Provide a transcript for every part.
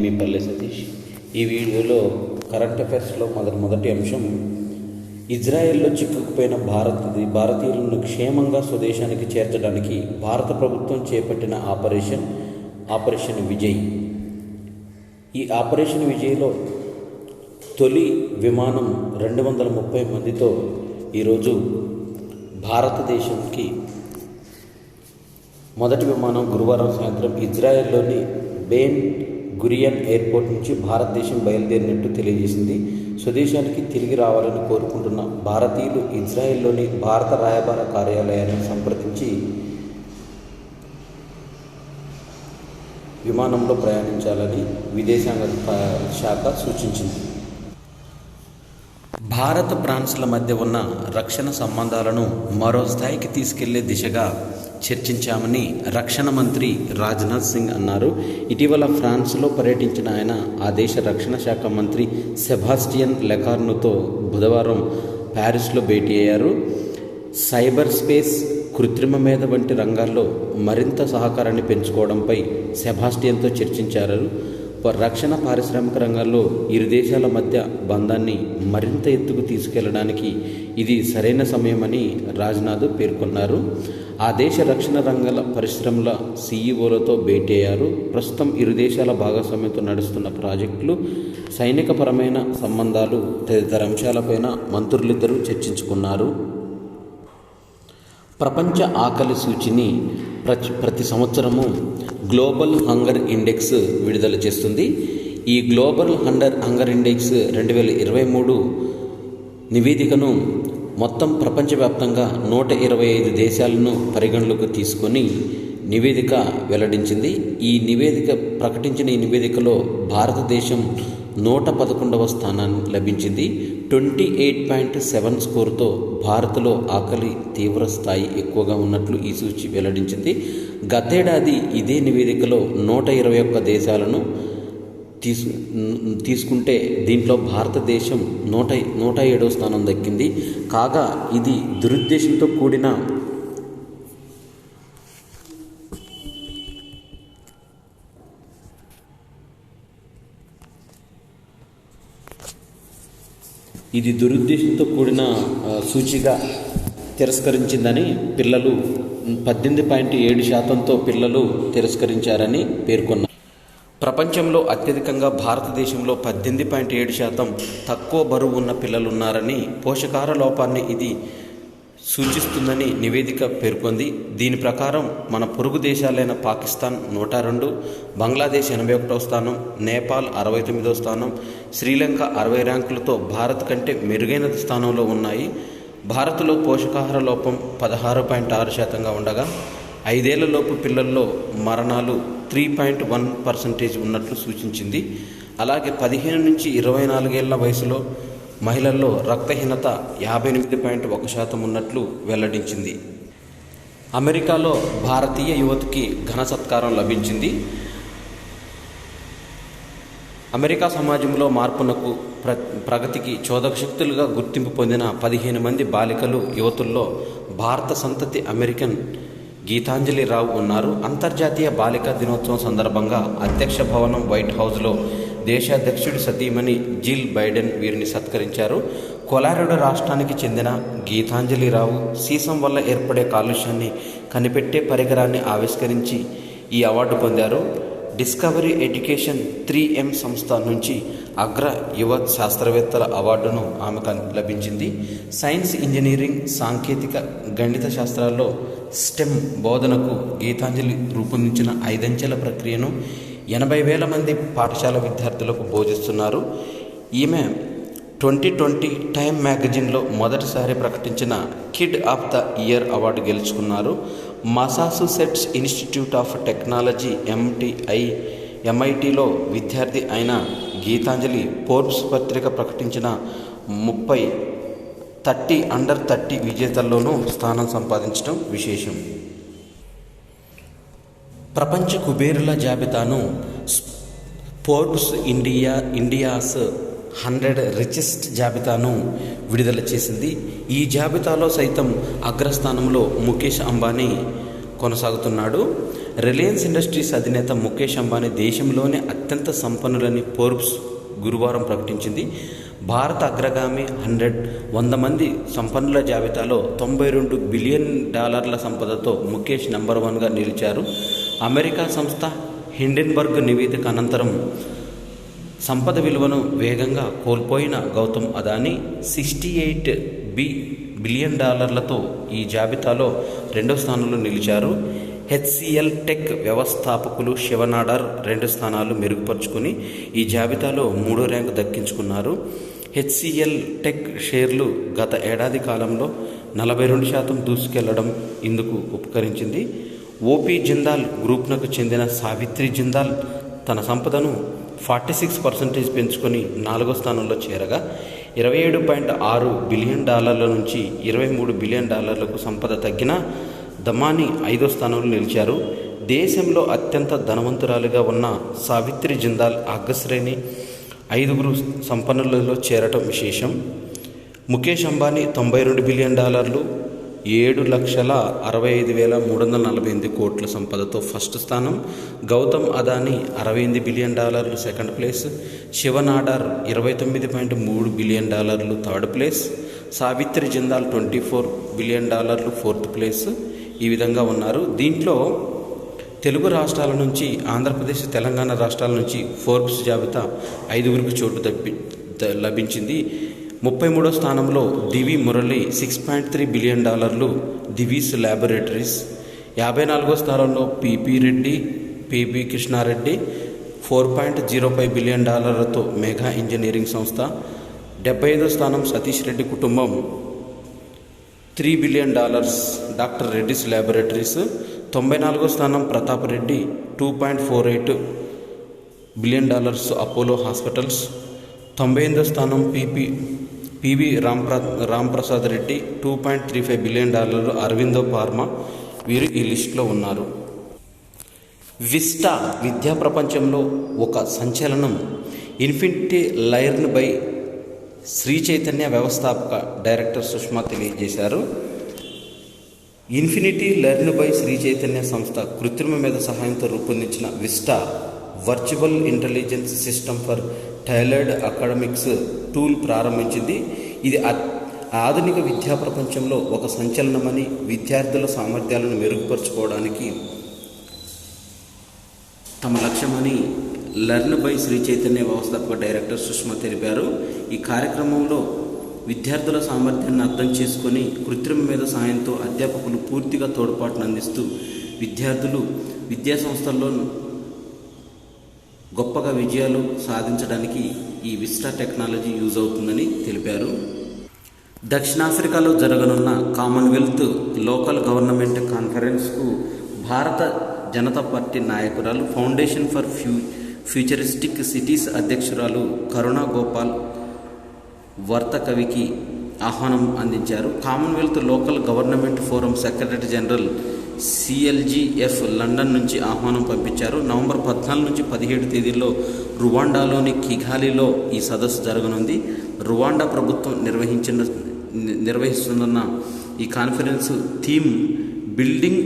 మీ పల్లె సతీష్. ఈ వీడియోలో కరెంట్ అఫైర్స్లో మొదటి అంశం, ఇజ్రాయెల్లో చిక్కుకుపోయిన భారతీయులను క్షేమంగా స్వదేశానికి చేర్చడానికి భారత ప్రభుత్వం చేపట్టిన ఆపరేషన్ విజయ్. ఈ ఆపరేషన్ విజయ్లో తొలి విమానం 230 మందితో ఈరోజు భారతదేశానికి మొదటి విమానం గురువారం సాయంత్రం ఇజ్రాయెల్లోని బెన్ గురియన్ ఎయిర్పోర్ట్ నుంచి భారతదేశం బయలుదేరినట్టు తెలియజేసింది. స్వదేశానికి తిరిగి రావాలని కోరుకుంటున్న భారతీయులు ఇజ్రాయెల్లోని భారత రాయబార కార్యాలయాన్ని సంప్రదించి విమానంలో ప్రయాణించాలని విదేశాంగ శాఖ సూచించింది. భారత్ ఫ్రాన్స్ల మధ్య ఉన్న రక్షణ సంబంధాలను మరో స్థాయికి తీసుకెళ్లే దిశగా చర్చించామని రక్షణ మంత్రి రాజ్నాథ్ సింగ్ అన్నారు. ఇటీవల ఫ్రాన్స్లో పర్యటించిన ఆయన ఆ దేశ రక్షణ శాఖ మంత్రి సెబాస్టియన్ లెకార్నుతో బుధవారం ప్యారిస్లో భేటీ అయ్యారు. సైబర్ స్పేస్, కృత్రిమ మేధ వంటి రంగాల్లో మరింత సహకారాన్ని పెంచుకోవడంపై సెబాస్టియన్తో చర్చించారు. రక్షణ పారిశ్రామిక రంగాల్లో ఇరు దేశాల మధ్య బంధాన్ని మరింత ఎత్తుకు తీసుకెళ్లడానికి ఇది సరైన సమయమని రాజ్నాథ్ పేర్కొన్నారు. ఆ దేశ రక్షణ రంగాల పరిశ్రమల సీఈఓలతో భేటీ అయ్యారు. ప్రస్తుతం ఇరు దేశాల భాగస్వామ్యంతో నడుస్తున్న ప్రాజెక్టులు, సైనికపరమైన సంబంధాలు తదితర అంశాలపైన మంత్రులిద్దరూ చర్చించుకున్నారు. ప్రపంచ ఆకలి సూచిని ప్రతి సంవత్సరము గ్లోబల్ హంగర్ ఇండెక్స్ విడుదల చేస్తుంది. ఈ గ్లోబల్ హంగర్ ఇండెక్స్ 2023 నివేదికను మొత్తం ప్రపంచవ్యాప్తంగా 125 దేశాలను పరిగణలోకి తీసుకొని నివేదిక వెల్లడించింది. ఈ నివేదికలో భారతదేశం 111వ స్థానాన్ని లభించింది. 28.7 స్కోరుతో భారత్లో ఆకలి తీవ్ర స్థాయి ఎక్కువగా ఉన్నట్లు ఈ సూచి వెల్లడించింది. గతేడాది ఇదే నివేదికలో 121 దేశాలను తీసుకుంటే దీంట్లో భారతదేశం 107వ స్థానం దక్కింది. కాగా ఇది దురుద్దేశంతో కూడిన సూచిగా తిరస్కరించిందని పిల్లలు 18.7%తో పిల్లలు తిరస్కరించారని పేర్కొన్నారు. ప్రపంచంలో అత్యధికంగా భారతదేశంలో 18.7% తక్కువ బరువు ఉన్న పిల్లలున్నారని, పోషకాహార లోపాన్ని ఇది సూచిస్తుందని నివేదిక పేర్కొంది. దీని ప్రకారం మన పొరుగు దేశాలైన పాకిస్తాన్ 102, బంగ్లాదేశ్ 81వ స్థానం, నేపాల్ 69వ స్థానం, శ్రీలంక 60 ర్యాంకులతో భారత్ కంటే మెరుగైన స్థానంలో ఉన్నాయి. భారత్లో పోషకాహార లోపం 16.6%గా ఉండగా 5 ఏళ్లలోపు పిల్లల్లో మరణాలు 3.1% ఉన్నట్లు సూచించింది. అలాగే 15 నుంచి 24 ఏళ్ల వయసులో మహిళల్లో రక్తహీనత 58.1% ఉన్నట్లు వెల్లడించింది. అమెరికాలో భారతీయ యువతికి ఘన సత్కారం లభించింది. అమెరికా సమాజంలో మార్పునకు ప్రగతికి చోదక శక్తులుగా గుర్తింపు పొందిన 15 మంది బాలికలు, యువతుల్లో భారత సంతతి అమెరికన్ గీతాంజలి రావు ఉన్నారు. అంతర్జాతీయ బాలికా దినోత్సవం సందర్భంగా అధ్యక్ష భవనం వైట్ హౌస్లో దేశాధ్యక్షుడి సతీమణి జిల్ బైడెన్ వీరిని సత్కరించారు. కొలారెడో రాష్ట్రానికి చెందిన గీతాంజలి రావు సీసం వల్ల ఏర్పడే కాలుష్యాన్ని కనిపెట్టే పరికరాన్ని ఆవిష్కరించి ఈ అవార్డు పొందారు. డిస్కవరీ ఎడ్యుకేషన్ 3M సంస్థ నుంచి అగ్ర యువ శాస్త్రవేత్తల అవార్డును ఆమెకు లభించింది. సైన్స్, ఇంజనీరింగ్, సాంకేతిక, గణిత శాస్త్రాల్లో స్టెమ్ బోధనకు గీతాంజలి రూపొందించిన 5 అంచెల ప్రక్రియను 80,000 మంది పాఠశాల విద్యార్థులకు బోధిస్తున్నారు. ఈమె 2020 టైమ్ మ్యాగజైన్లో మొదటిసారి ప్రకటించిన kid of the year award గెలుచుకున్నారు. మసాచుసెట్స్ ఇన్స్టిట్యూట్ ఆఫ్ టెక్నాలజీ MITలో విద్యార్థి అయిన గీతాంజలి ఫోర్బ్స్ పత్రిక ప్రకటించిన 30 అండర్ 30 విజేతల్లోనూ స్థానం సంపాదించడం విశేషం. ప్రపంచ కుబేరుల జాబితాను ఫోర్బ్స్ ఇండియాస్ 100 రిచెస్ట్ జాబితాను విడుదల చేసింది. ఈ జాబితాలో సైతం అగ్రస్థానంలో ముఖేష్ అంబానీ కొనసాగుతున్నాడు. రిలయన్స్ ఇండస్ట్రీస్ అధినేత ముఖేష్ అంబానీ దేశంలోనే అత్యంత సంపన్నులని ఫోర్బ్స్ గురువారం ప్రకటించింది. భారత అగ్రగామి 100 మంది సంపన్నుల జాబితాలో $92 బిలియన్ సంపదతో ముఖేష్ నెంబర్ 1గా నిలిచారు. అమెరికా సంస్థ హిండెన్బర్గ్ నివేదిక అనంతరం సంపద విలువను వేగంగా కోల్పోయిన గౌతమ్ అదానీ $68 బిలియన్ ఈ జాబితాలో 2వ స్థానంలో నిలిచారు. హెచ్సిఎల్ టెక్ వ్యవస్థాపకులు శివ నాడార్ 2 స్థానాలు మెరుగుపరుచుకుని ఈ జాబితాలో 3వ ర్యాంకు దక్కించుకున్నారు. హెచ్సిఎల్ టెక్ షేర్లు గత ఏడాది కాలంలో 42% దూసుకెళ్లడం ఇందుకు ఉపకరించింది. ఓపీ జిందాల్ గ్రూప్నకు చెందిన సావిత్రి జిందాల్ తన సంపదను 46% పెంచుకొని 4వ స్థానంలో చేరగా $27.6 బిలియన్ నుంచి $23 బిలియన్ సంపద తగ్గిన దమాని 5వ స్థానంలో నిలిచారు. దేశంలో అత్యంత ధనవంతురాలిగా ఉన్న సావిత్రి జిందాల్ అగ్రశ్రేణి 5 సంపన్నులలో చేరటం విశేషం. ముఖేష్ అంబానీ $92 బిలియన్, 7,65,348 కోట్ల సంపదతో ఫస్ట్ స్థానం. Gautam Adani $68 billion second place. Shiv Nadar $29.3 billion third place. Savitri Jindal $24 billion fourth place. ఈ విధంగా ఉన్నారు. దీంట్లో తెలుగు రాష్ట్రాల నుంచి, ఆంధ్రప్రదేశ్, తెలంగాణ రాష్ట్రాల నుంచి ఫోర్బ్స్ జాబితా 5 చోటు లభించింది. 33వ స్థానంలో దివి మురళి $6.3 బిలియన్, దివీస్ ల్యాబొరేటరీస్. 54వ స్థానంలో P P Reddy, P B Krishna Reddy $4.05 billion mega engineering సంస్థ. 75వ స్థానం సతీష్ రెడ్డి కుటుంబం $3 బిలియన్, డాక్టర్ రెడ్డిస్ ల్యాబొరేటరీస్. 94వ స్థానం Pratap Reddy $2.48 billion, Apollo hospitals. 98వ స్థానం P V Ramprasad Reddy $2.35 billion, Aurobindo pharma. వీరు ఈ లిస్టులో ఉన్నారు. విస్టా విద్యా ప్రపంచంలో ఒక సంచలనం. Infinity learn by Shri Chaitanya వ్యవస్థాపక డైరెక్టర్ సుష్మా తెలియజేశారు. Infinity learn by Shri Chaitanya సంస్థ కృత్రిమ మేధ సహాయంతో రూపొందించిన vista virtual intelligence system for tailored academics tool ప్రారంభించింది. ఇది ఆధునిక విద్యా ప్రపంచంలో ఒక సంచలనమని, విద్యార్థుల సామర్థ్యాలను మెరుగుపరుచుకోవడానికి తమ లక్ష్యమని లెర్న్ బై శ్రీ చైతన్య వ్యవస్థాపక డైరెక్టర్ సుష్మా తెలిపారు. ఈ కార్యక్రమంలో విద్యార్థుల సామర్థ్యాన్ని అర్థం చేసుకొని కృత్రిమ మేధ సహాయంతో అధ్యాపకులు పూర్తిగా తోడ్పాటును అందిస్తూ విద్యార్థులు విద్యా సంస్థల్లో గొప్పగా విజయాలు సాధించడానికి ఈ విస్టా టెక్నాలజీ యూజ్ అవుతుందని తెలిపారు. దక్షిణాఫ్రికాలో జరగనున్న కామన్వెల్త్ లోకల్ గవర్నమెంట్ కాన్ఫరెన్స్కు భారత జనతా పార్టీ నాయకురాలు, ఫౌండేషన్ ఫర్ ఫ్యూచరిస్టిక్ సిటీస్ అధ్యక్షురాలు కరుణ గోపాల్ వర్తకవికి ఆహ్వానం అందించారు. Commonwealth local government forum secretary general CLGF London నుంచి ఆహ్వానం పంపించారు. నవంబర్ 14 నుంచి 17 తేదీల్లో రువాండాలోని కిగాలిలో ఈ సదస్సు జరగనుంది. రువాండా ప్రభుత్వం నిర్వహిస్తున్న ఈ conference theme building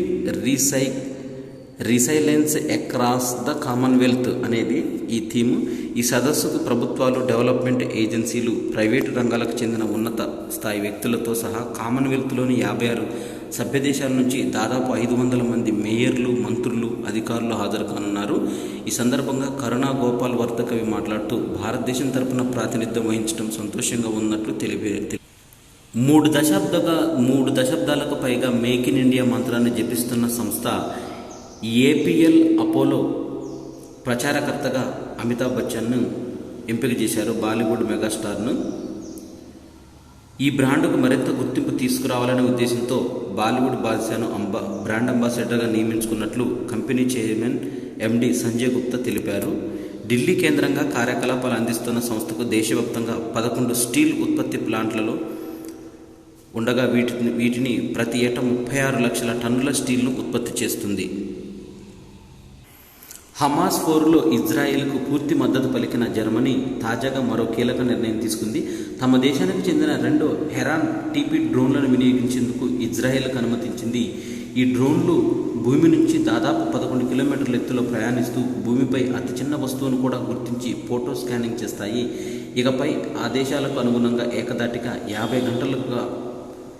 resilience across the Commonwealth అనేది ఈ థీమ్. ఈ సదస్సుకు ప్రభుత్వాలు, డెవలప్మెంట్ ఏజెన్సీలు, ప్రైవేటు రంగాలకు చెందిన ఉన్నత స్థాయి వ్యక్తులతో సహా కామన్వెల్త్లోని 56 సభ్య దేశాల నుంచి దాదాపు 500 మంది మేయర్లు, మంత్రులు, అధికారులు హాజరు కానున్నారు. ఈ సందర్భంగా కరుణా గోపాల్ వర్తకవి మాట్లాడుతూ భారతదేశం తరపున ప్రాతినిధ్యం వహించడం సంతోషంగా ఉన్నట్లు తెలిపారు. 3 దశాబ్దాలకు పైగా మేక్ ఇన్ ఇండియా మంత్రాన్ని జపిస్తున్న సంస్థ ఏపీఎల్ అపోలో ప్రచారకర్తగా అమితాబ్ బచ్చన్ను ఎంపిక చేశారు. బాలీవుడ్ మెగాస్టార్ను ఈ బ్రాండ్కు మరింత గుర్తింపు తీసుకురావాలనే ఉద్దేశంతో బాలీవుడ్ బాద్షాను బ్రాండ్ అంబాసిడర్గా నియమించుకున్నట్లు company chairman MD Sanjay Gupta తెలిపారు. ఢిల్లీ కేంద్రంగా కార్యకలాపాలు అందిస్తున్న సంస్థకు దేశవ్యాప్తంగా 11 స్టీల్ ఉత్పత్తి ప్లాంట్లలో ఉండగా వీటిని ప్రతి ఏటా 36 లక్షల టన్నుల స్టీల్ను ఉత్పత్తి చేస్తుంది. హమాస్ పోరులో ఇజ్రాయెల్కు పూర్తి మద్దతు పలికిన జర్మనీ తాజాగా మరో కీలక నిర్ణయం తీసుకుంది. తమ దేశానికి చెందిన 2 హెరాన్ టీపీ డ్రోన్లను వినియోగించేందుకు ఇజ్రాయెల్కు అనుమతించింది. ఈ డ్రోన్లు భూమి నుంచి దాదాపు 11 కిలోమీటర్ల ఎత్తులో ప్రయాణిస్తూ భూమిపై అతి చిన్న వస్తువును కూడా గుర్తించి ఫోటో స్కానింగ్ చేస్తాయి. ఇకపై ఆ దేశాలకు అనుగుణంగా ఏకధాటిగా 50 గంటలకు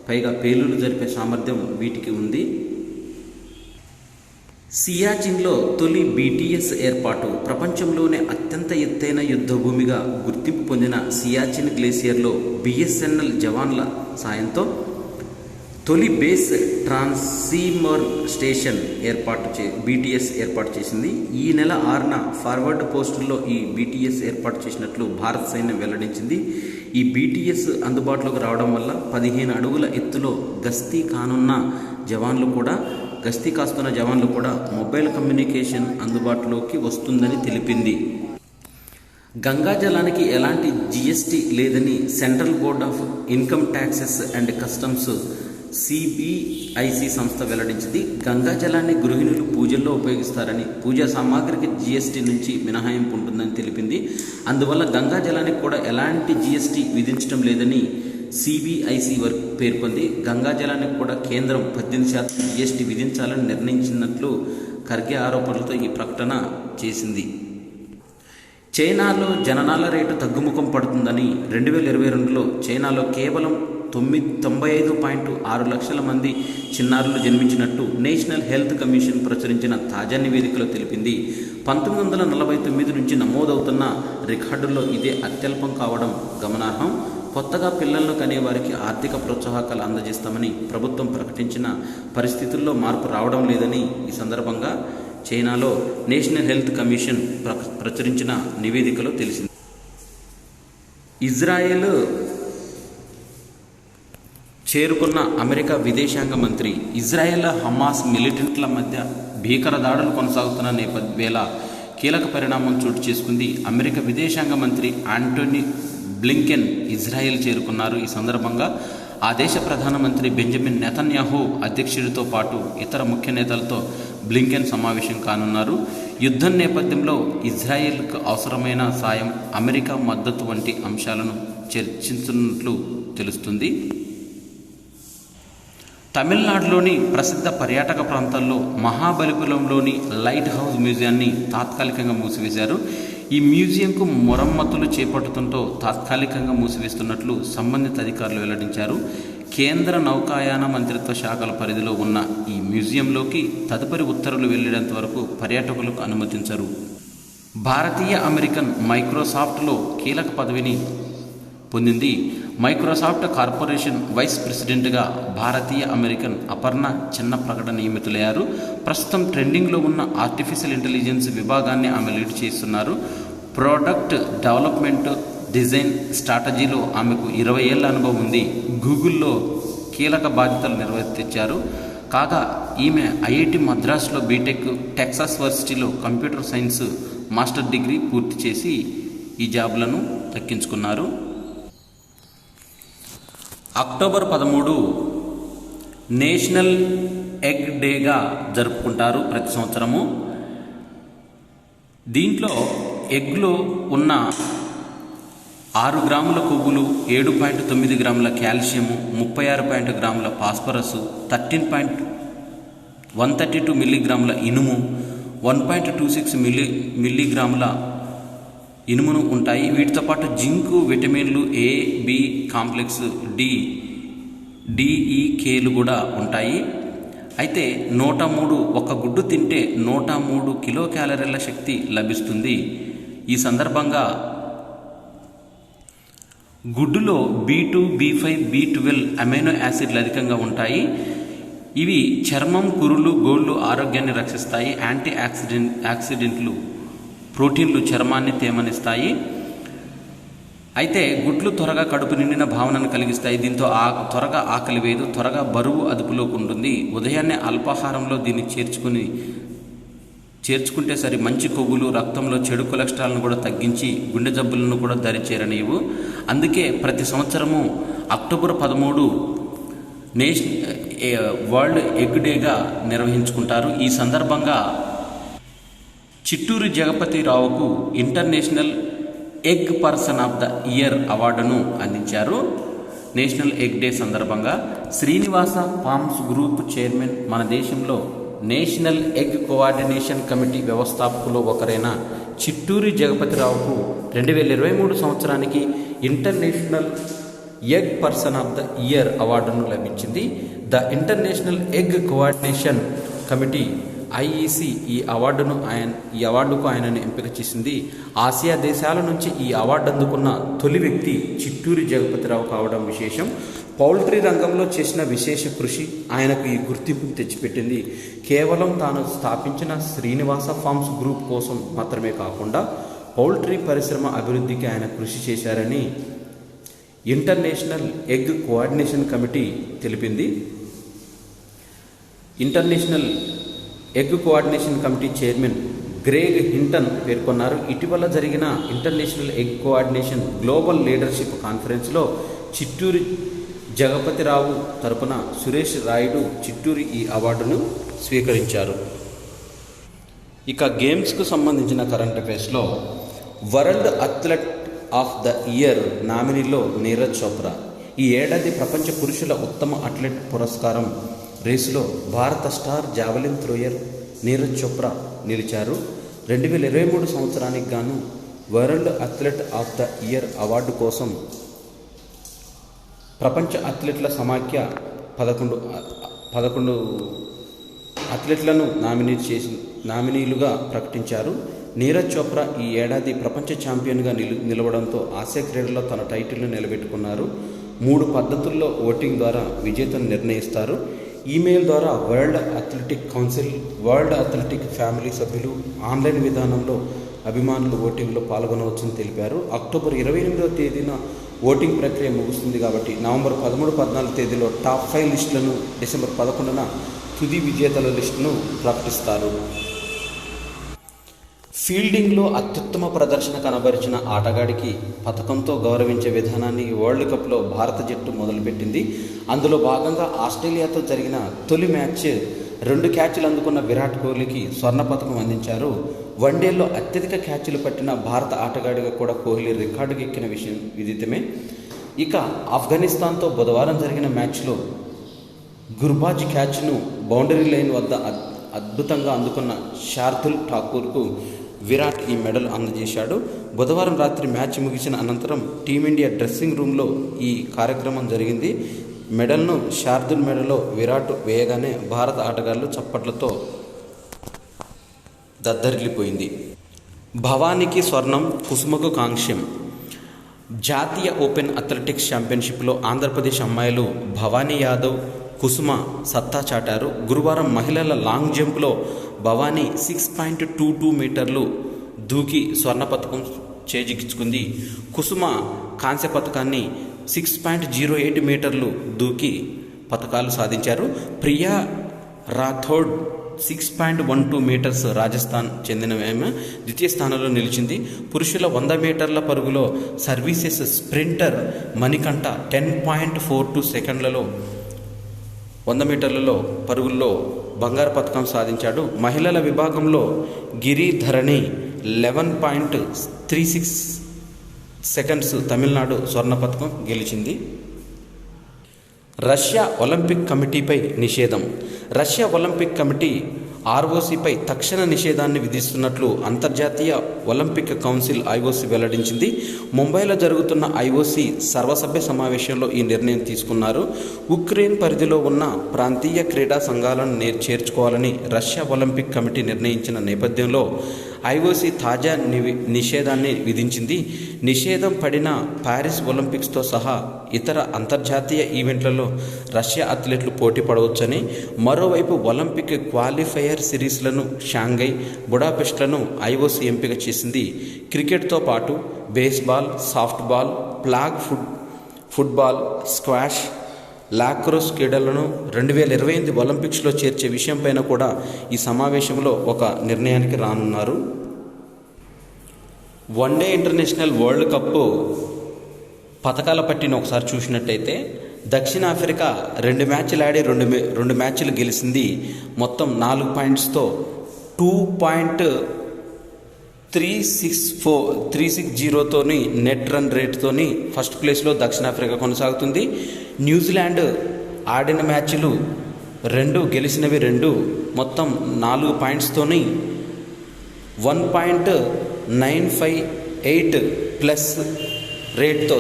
పైగా పేలుళ్లు జరిపే సామర్థ్యం వీటికి ఉంది. సియాచిన్లో తొలి BTS ఏర్పాటు. ప్రపంచంలోనే అత్యంత ఎత్తైన యుద్ధ భూమిగా గుర్తింపు పొందిన సియాచిన్ గ్లేసియర్లో BSNL జవాన్ల సాయంతో తొలి బేస్ ట్రాన్సీమర్ స్టేషన్ BTS ఏర్పాటు చేసింది. ఈ నెల 6న ఫార్వర్డ్ పోస్టుల్లో ఈ BTS ఏర్పాటు చేసినట్లు భారత సైన్యం వెల్లడించింది. ఈ BTS అందుబాటులోకి రావడం వల్ల 15 అడుగుల ఎత్తులో గస్తీ కాస్తున్న జవాన్లు కూడా మొబైల్ కమ్యూనికేషన్ అందుబాటులోకి వస్తుందని తెలిపింది. గంగా జలానికి ఎలాంటి GST లేదని central board of income taxes and customs CBIC సంస్థ వెల్లడించింది. గంగా జలాన్ని గృహిణులు పూజల్లో ఉపయోగిస్తారని, పూజా సామాగ్రికి GST నుంచి మినహాయింపు ఉంటుందని తెలిపింది. అందువల్ల గంగా జలానికి కూడా ఎలాంటి GST విధించడం లేదని CBIC పేర్కొంది. గంగా జలానికి కూడా కేంద్రం 18% GST విధించాలని నిర్ణయించినట్లు ఖర్గే ఆరోపణలతో ఈ ప్రకటన చేసింది. చైనాలో జననాల రేటు తగ్గుముఖం పడుతుందని 2022లో చైనాలో కేవలం 95.6 లక్షల మంది చిన్నారులు జన్మించినట్టు నేషనల్ హెల్త్ కమిషన్ ప్రచురించిన తాజా నివేదికలో తెలిపింది. 1949 నుంచి నమోదవుతున్న రికార్డుల్లో ఇదే అత్యల్పం కావడం గమనార్హం. కొత్తగా పిల్లలను కనేవారికి ఆర్థిక ప్రోత్సాహకాలు అందజేస్తామని ప్రభుత్వం ప్రకటించిన పరిస్థితుల్లో మార్పు రావడం లేదని ఈ సందర్భంగా చైనాలో నేషనల్ హెల్త్ కమిషన్ ప్రచురించిన నివేదికలో తెలిసింది. ఇజ్రాయెల్ చేరుకున్న అమెరికా విదేశాంగ మంత్రి. ఇజ్రాయెల్ హమాస్ మిలిటెంట్ల మధ్య భీకర దాడులు కొనసాగుతున్న వేళ కీలక పరిణామం చోటు చేసుకుంది. అమెరికా విదేశాంగ మంత్రి ఆంటోనీ బ్లింకెన్ ఇజ్రాయెల్ చేరుకున్నారు. ఈ సందర్భంగా ఆ దేశ ప్రధానమంత్రి బెంజమిన్ నెతన్యాహు అధ్యక్షుడితో పాటు ఇతర ముఖ్య నేతలతో బ్లింకెన్ సమావేశం కానున్నారు. యుద్ధం నేపథ్యంలో ఇజ్రాయెల్కు అవసరమైన సాయం, అమెరికా మద్దతు వంటి అంశాలను చర్చించనున్నట్లు తెలుస్తుంది. తమిళనాడులోని ప్రసిద్ధ పర్యాటక ప్రాంతాల్లో మహాబలిపురంలోని లైట్ హౌస్ మ్యూజియాన్ని తాత్కాలికంగా మూసివేశారు. ఈ మ్యూజియంకు మరమ్మతులు చేపట్టడంతో తాత్కాలికంగా మూసివేస్తున్నట్లు సంబంధిత అధికారులు వెల్లడించారు. కేంద్ర నౌకాయాన మంత్రిత్వ శాఖల పరిధిలో ఉన్న ఈ మ్యూజియంలోకి తదుపరి ఉత్తర్వులు వెళ్లేంత వరకు పర్యాటకులకు అనుమతించరు. భారతీయ అమెరికన్ మైక్రోసాఫ్ట్లో కీలక పదవిని పొందింది. మైక్రోసాఫ్ట్ కార్పొరేషన్ వైస్ ప్రెసిడెంట్గా భారతీయ అమెరికన్ అపర్ణ చిన్నప్రగడ నియమితులయ్యారు. ప్రస్తుతం ట్రెండింగ్లో ఉన్న ఆర్టిఫిషియల్ ఇంటెలిజెన్స్ విభాగాన్ని ఆమె లీడ్ చేస్తున్నారు. ప్రోడక్ట్ డెవలప్మెంట్, డిజైన్, స్ట్రాటజీలో ఆమెకు 20 ఏళ్ల అనుభవం ఉంది. గూగుల్లో కీలక బాధ్యతలు నిర్వర్తించారు. కాగా ఈమె IIT మద్రాసులో బీటెక్, టెక్సాస్ వర్సిటీలో కంప్యూటర్ సైన్స్ మాస్టర్ డిగ్రీ పూర్తి చేసి ఈ జాబ్లను దక్కించుకున్నారు. అక్టోబర్ 13 నేషనల్ ఎగ్ డేగా జరుపుకుంటారు ప్రతి సంవత్సరము. దీంట్లో ఎగ్లో ఉన్న 6 గ్రాముల కొవ్వులు, 7.9 గ్రాముల కాల్షియము, 36 గ్రాముల ఫాస్ఫరస్, 132 మిల్లీగ్రాముల ఇనుము, 1.26 మిల్లీగ్రాముల ఇనుమును ఉంటాయి. వీటితో పాటు జింకు, విటమిన్లు A, B complex, D, E, Kలు కూడా ఉంటాయి. అయితే 103 ఒక గుడ్డు తింటే 103 కిలో క్యాలరీల శక్తి లభిస్తుంది. ఈ సందర్భంగా గుడ్డులో B2, B5, B12 అమైనో యాసిడ్లు అధికంగా ఉంటాయి. ఇవి చర్మం, కురులు, గోళ్ళు ఆరోగ్యాన్ని రక్షిస్తాయి. యాంటీ ఆక్సిడెంట్లు, ప్రోటీన్లు చర్మాన్ని తేమనిస్తాయి. అయితే గుడ్లు త్వరగా కడుపు నిండిన భావనను కలిగిస్తాయి. దీంతో త్వరగా ఆకలి వేయదు, త్వరగా బరువు అదుపులోకి ఉంటుంది. ఉదయాన్నే అల్పాహారంలో దీన్ని చేర్చుకుంటే సరి. మంచి కొవ్వులు రక్తంలో చెడు కొలెస్ట్రాల్ను కూడా తగ్గించి గుండె జబ్బులను కూడా దరిచేరనివ్వు. అందుకే ప్రతి సంవత్సరము అక్టోబర్ 13 వరల్డ్ ఎగ్ డేగా నిర్వహించుకుంటారు. ఈ సందర్భంగా చిట్టూరు జగపతిరావుకు international egg person of the year అవార్డును అందించారు. నేషనల్ ఎగ్ డే సందర్భంగా శ్రీనివాస ఫార్మ్స్ గ్రూప్ చైర్మన్ మన దేశంలో నేషనల్ ఎగ్ కోఆర్డినేషన్ కమిటీ వ్యవస్థాపకులు ఒకరైన చిట్టూరి జగపతిరావుకు 2023 సంవత్సరానికి international egg person of the year అవార్డును లభించింది. The international egg coordination committee IEC ఈ అవార్డుకు ఆయనను ఎంపిక చేసింది. ఆసియా దేశాల నుంచి ఈ అవార్డు అందుకున్న తొలి వ్యక్తి చిట్టూరి జగపతిరావు కావడం విశేషం. పౌల్ట్రీ రంగంలో చేసిన విశేష కృషి ఆయనకు ఈ గుర్తింపును తెచ్చిపెట్టింది. కేవలం తాను స్థాపించిన శ్రీనివాస ఫార్మ్స్ గ్రూప్ కోసం మాత్రమే కాకుండా పౌల్ట్రీ పరిశ్రమ అభివృద్ధికి ఆయన కృషి చేశారని ఇంటర్నేషనల్ ఎగ్ కోఆర్డినేషన్ కమిటీ తెలిపింది. International egg coordination committee chairman Greg Hinton పేర్కొన్నారు. ఇటీవల జరిగిన international egg coordination global leadership కాన్ఫరెన్స్లో చిట్టూరి జగపతిరావు తరపున సురేష్ రాయుడు చిట్టూరి ఈ అవార్డును స్వీకరించారు. ఇక గేమ్స్కు సంబంధించిన కరెంట్ అఫైర్స్లో world athlete of the year నామినీలో నీరజ్ చోప్రా. ఈ ఏడాది ప్రపంచ పురుషుల ఉత్తమ అథ్లెట్ పురస్కారం రేసులో భారత star javelin thrower Neeraj Chopra నిలిచారు. 2023 సంవత్సరానికి గాను world athlete of the year award కోసం ప్రపంచ అథ్లెట్ల సమాఖ్య 11 అథ్లెట్లను నామినీలుగా ప్రకటించారు. నీరజ్ చోప్రా ఈ ఏడాది ప్రపంచ ఛాంపియన్గా నిలవడంతో ఆసియా క్రీడల్లో తన టైటిల్ను నిలబెట్టుకున్నారు. 3 పద్ధతుల్లో ఓటింగ్ ద్వారా విజేతను నిర్ణయిస్తారు. ఈమెయిల్ ద్వారా world athletic council, world athletic family సభ్యులు ఆన్లైన్ విధానంలో అభిమానులు ఓటింగ్లో పాల్గొనవచ్చని తెలిపారు. అక్టోబర్ 28వ తేదీన ఓటింగ్ ప్రక్రియ ముగుస్తుంది కాబట్టి నవంబర్ 13, 14 తేదీలో టాప్ 5 లిస్టులను, డిసెంబర్ 11న తుది విజేతల లిస్టును ప్రకటిస్తారు. ఫీల్డింగ్లో అత్యుత్తమ ప్రదర్శన కనబరిచిన ఆటగాడికి పథకంతో గౌరవించే విధానాన్ని వరల్డ్ కప్లో భారత జట్టు మొదలుపెట్టింది. అందులో భాగంగా ఆస్ట్రేలియాతో జరిగిన తొలి మ్యాచ్ 2 క్యాచ్లు అందుకున్న విరాట్ కోహ్లీకి స్వర్ణ పథకం అందించారు. వన్డేల్లో అత్యధిక క్యాచ్లు పట్టిన భారత ఆటగాడిగా కూడా కోహ్లీ రికార్డుకు ఎక్కిన విషయం విదితమే. ఇక ఆఫ్ఘనిస్తాన్తో బుధవారం జరిగిన మ్యాచ్లో గుర్బాజ్ క్యాచ్ను బౌండరీ లైన్ వద్ద అద్భుతంగా అందుకున్న శార్దుల్ ఠాకూర్కు విరాట్ ఈ మెడల్ అందజేశాడు. బుధవారం రాత్రి మ్యాచ్ ముగిసిన అనంతరం టీమిండియా డ్రెస్సింగ్ రూమ్లో ఈ కార్యక్రమం జరిగింది. మెడల్ను శార్దుల్ మెడలో విరాట్ వేయగానే భారత ఆటగాళ్లు చప్పట్లతో దద్దరిల్లిపోయింది. భవానీకి స్వర్ణం, కుసుమకు కాంస్యం. జాతీయ ఓపెన్ అథ్లెటిక్స్ ఛాంపియన్షిప్లో ఆంధ్రప్రదేశ్ అమ్మాయిలు భవానీ యాదవ్, కుసుమ సత్తా చాటారు. గురువారం మహిళల లాంగ్ జంప్లో భవానీ 6.22 మీటర్లు దూకి స్వర్ణ పథకం చేజిక్కించుకుంది. కుసుమ కాంస్య పథకాన్ని 6.08 మీటర్లు దూకి పథకాలు సాధించారు. ప్రియా రాథోడ్ 6.12 మీటర్స్ రాజస్థాన్ చెందిన ఆమె ద్వితీయ స్థానంలో నిలిచింది. పురుషుల 100 మీటర్ల పరుగులో సర్వీసెస్ స్ప్రింటర్ మణికంఠ 10.42 సెకండ్లలో 100 మీటర్లలో పరుగుల్లో బంగారు పథకం సాధించాడు. మహిళల విభాగంలో గిరిధరణి 11.36 సెకండ్స్ తమిళనాడు స్వర్ణ పథకం గెలిచింది. రష్యా ఒలింపిక్ కమిటీపై నిషేధం. రష్యా ఒలింపిక్ కమిటీ ఆర్ఓసీపై తక్షణ నిషేధాన్ని విధిస్తున్నట్లు అంతర్జాతీయ ఒలింపిక్ కౌన్సిల్ ఐఓసీ వెల్లడించింది. ముంబైలో జరుగుతున్న ఐఓసీ సర్వసభ్య సమావేశంలో ఈ నిర్ణయం తీసుకున్నారు. ఉక్రెయిన్ పరిధిలో ఉన్న ప్రాంతీయ క్రీడా సంఘాలను చేర్చుకోవాలని రష్యా ఒలింపిక్ కమిటీ నిర్ణయించిన నేపథ్యంలో ఐఓసీ తాజా నిషేధాన్ని విధించింది. నిషేధం పడిన ప్యారిస్ ఒలింపిక్స్తో సహా ఇతర అంతర్జాతీయ ఈవెంట్లలో రష్యా అథ్లెట్లు పోటీ పడవచ్చని, మరోవైపు ఒలింపిక్ క్వాలిఫైయర్ సిరీస్లను షాంఘై, బుడాపెస్ట్లను ఐఓసీ ఎంపిక చేసింది. క్రికెట్తో పాటు baseball, softball, flag football, squash, lacrosse క్రీడలను 2028 ఒలింపిక్స్లో చేర్చే విషయంపైన కూడా ఈ సమావేశంలో ఒక నిర్ణయానికి రానున్నారు. వన్డే ఇంటర్నేషనల్ వరల్డ్ కప్ పథకాల పట్టిన ఒకసారి చూసినట్టయితే దక్షిణాఫ్రికా 2 మ్యాచ్లు ఆడి 2 మ్యాచ్లు గెలిచింది. మొత్తం 4 పాయింట్స్తో 2.360తోని నెట్ రన్ రేట్తోని ఫస్ట్ ప్లేస్లో దక్షిణాఫ్రికా కొనసాగుతుంది. న్యూజిలాండ్ ఆడిన మ్యాచ్లు 2, గెలిచినవి 2, మొత్తం 4 పాయింట్స్తోని 1.958 ప్లస్ రేట్తో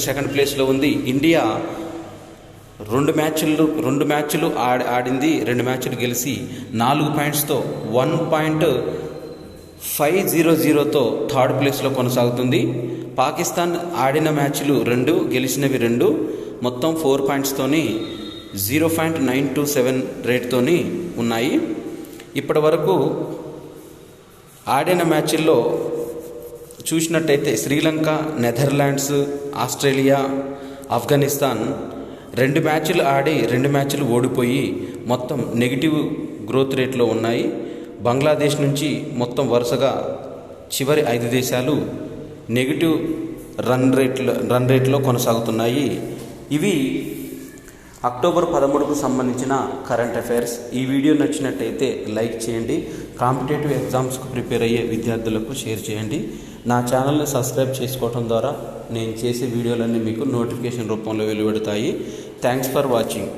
సెకండ్ ప్లేస్లో ఉంది. ఇండియా 2 మ్యాచ్లు ఆడింది, 2 మ్యాచ్లు గెలిచి 4 పాయింట్స్తో 1.500తో థర్డ్ ప్లేస్లో కొనసాగుతుంది. పాకిస్తాన్ ఆడిన మ్యాచ్లు 2, గెలిచినవి 2, మొత్తం 4 పాయింట్స్తోని 0.927 రేట్తోని ఉన్నాయి. ఇప్పటి వరకు ఆడిన మ్యాచ్ల్లో చూసినట్టయితే శ్రీలంక, నెదర్లాండ్స్, ఆస్ట్రేలియా, ఆఫ్ఘనిస్తాన్ 2 మ్యాచ్లు ఆడి 2 మ్యాచ్లు ఓడిపోయి మొత్తం నెగిటివ్ గ్రోత్ రేట్లో ఉన్నాయి. బంగ్లాదేశ్ నుంచి మొత్తం వరుసగా చివరి 5 దేశాలు నెగిటివ్ రన్ రేట్లో కొనసాగుతున్నాయి. ఇవి అక్టోబర్ 13కు సంబంధించిన కరెంట్ అఫైర్స్. ఈ వీడియో నచ్చినట్టయితే లైక్ చేయండి. కాంపిటేటివ్ ఎగ్జామ్స్కు ప్రిపేర్ అయ్యే విద్యార్థులకు షేర్ చేయండి. నా ఛానల్ని సబ్స్క్రైబ్ చేసుకోవడం ద్వారా నేను చేసే వీడియోలన్నీ మీకు నోటిఫికేషన్ రూపంలో వెలువడతాయి. Thanks for watching.